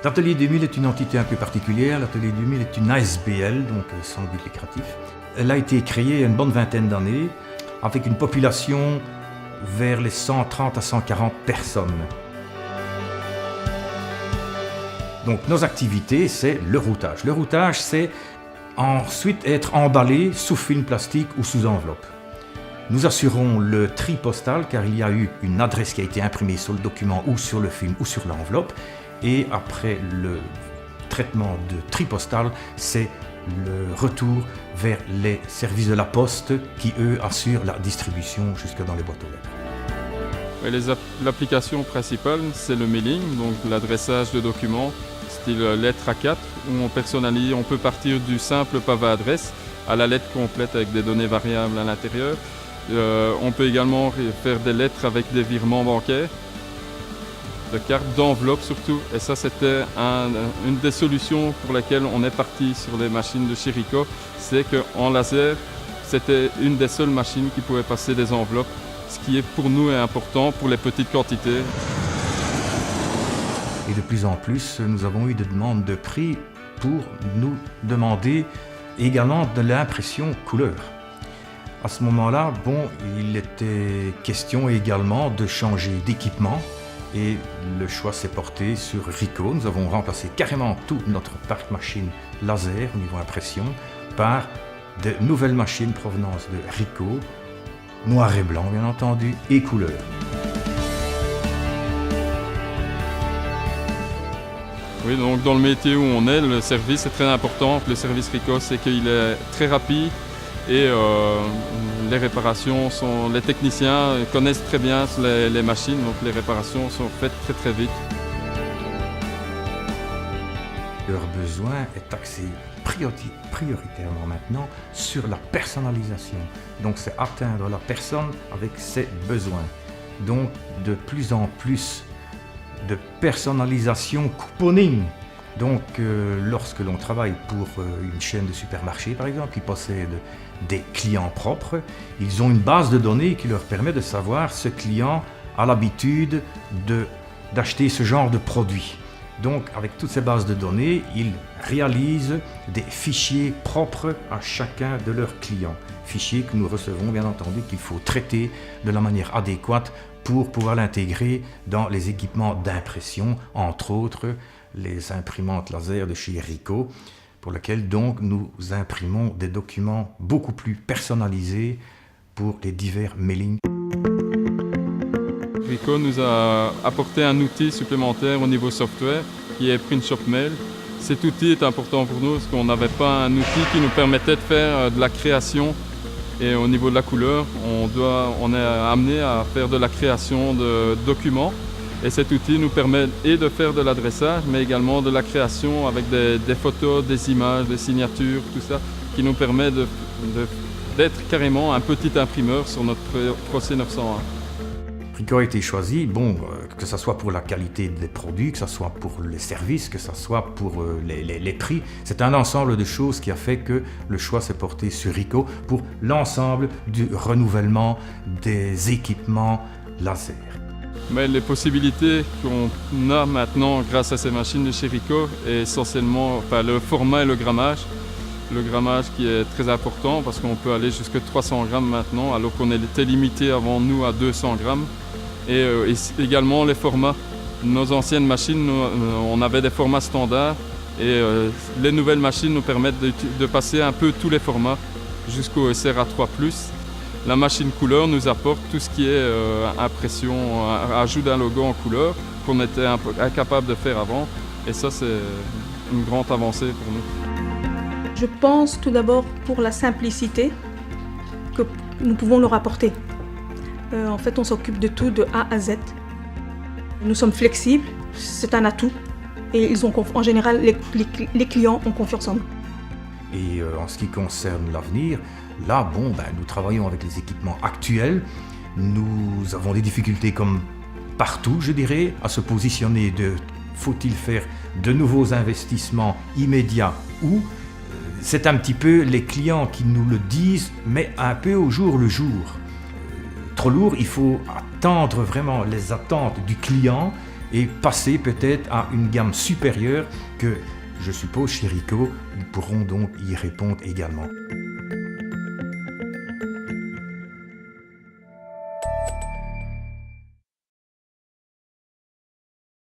L'Atelier 2000 est une entité un peu particulière. L'Atelier 2000 est une ASBL, donc sans but lucratif. Elle a été créée il y a une bonne vingtaine d'années, avec une population vers les 130 à 140 personnes. Donc nos activités, c'est le routage. Le routage, c'est ensuite être emballé sous film plastique ou sous enveloppe. Nous assurons le tri postal car il y a eu une adresse qui a été imprimée sur le document ou sur le film ou sur l'enveloppe. Et après le traitement de tri postal, c'est le retour vers les services de la poste qui, eux, assurent la distribution jusque dans les boîtes aux lettres. L'application principale, c'est le mailing, donc l'adressage de documents, style lettre A4, où on personnalise, on peut partir du simple pavé adresse à la lettre complète avec des données variables à l'intérieur. On peut également faire des lettres avec des virements bancaires, de cartes, d'enveloppes surtout. Et ça, c'était une des solutions pour lesquelles on est parti sur les machines de chez Ricoh. C'est qu'en laser, c'était une des seules machines qui pouvait passer des enveloppes, ce qui est pour nous est important pour les petites quantités. Et de plus en plus, nous avons eu des demandes de prix pour nous demander également de l'impression couleur. À ce moment-là, il était question également de changer d'équipement et le choix s'est porté sur Ricoh. Nous avons remplacé carrément tout notre parc machine laser au niveau impression par de nouvelles machines provenance de Ricoh, noir et blanc bien entendu, et couleur. Oui, donc dans le métier où on est, le service est très important. Le service Ricoh, c'est qu'il est très rapide et les réparations les techniciens connaissent très bien les machines, donc les réparations sont faites très très vite. Leur besoin est axé prioritairement maintenant sur la personnalisation. Donc c'est atteindre la personne avec ses besoins. Donc de plus en plus de personnalisation couponing. Donc lorsque l'on travaille pour une chaîne de supermarchés par exemple qui possède des clients propres, ils ont une base de données qui leur permet de savoir ce client a l'habitude d'acheter ce genre de produit. Donc avec toutes ces bases de données, ils réalisent des fichiers propres à chacun de leurs clients. Fichiers que nous recevons bien entendu, qu'il faut traiter de la manière adéquate pour pouvoir l'intégrer dans les équipements d'impression, entre autres les imprimantes laser de chez Ricoh, pour lesquelles donc nous imprimons des documents beaucoup plus personnalisés pour les divers mailings. Ricoh nous a apporté un outil supplémentaire au niveau software qui est Printshop Mail. Cet outil est important pour nous parce qu'on n'avait pas un outil qui nous permettait de faire de la création. Et au niveau de la couleur, on est amené à faire de la création de documents. Et cet outil nous permet de faire de l'adressage, mais également de la création avec des photos, des images, des signatures, tout ça, qui nous permet d'être carrément un petit imprimeur sur notre Pro C901. Ricoh a été choisi, que ce soit pour la qualité des produits, que ce soit pour les services, que ce soit pour les prix. C'est un ensemble de choses qui a fait que le choix s'est porté sur Ricoh pour l'ensemble du renouvellement des équipements laser. Mais les possibilités qu'on a maintenant grâce à ces machines de chez Ricoh est essentiellement le format et le grammage. Le grammage qui est très important parce qu'on peut aller jusqu'à 300 grammes maintenant alors qu'on était limité avant nous à 200 grammes. Et également les formats. Nos anciennes machines, on avait des formats standards et les nouvelles machines nous permettent de passer un peu tous les formats jusqu'au SRA3+. La machine couleur nous apporte tout ce qui est impression, ajout d'un logo en couleur qu'on était incapable de faire avant. Et ça, c'est une grande avancée pour nous. Je pense tout d'abord pour la simplicité que nous pouvons leur apporter. En fait, on s'occupe de tout de A à Z. Nous sommes flexibles, c'est un atout. Et en général, les clients ont confiance en nous. Et en ce qui concerne l'avenir, là, nous travaillons avec les équipements actuels. Nous avons des difficultés comme partout, je dirais, à se positionner faut-il faire de nouveaux investissements immédiats ou c'est un petit peu les clients qui nous le disent, mais un peu au jour le jour. Trop lourd, il faut attendre vraiment les attentes du client et passer peut-être à une gamme supérieure que, je suppose, chez Ricoh, ils pourront donc y répondre également.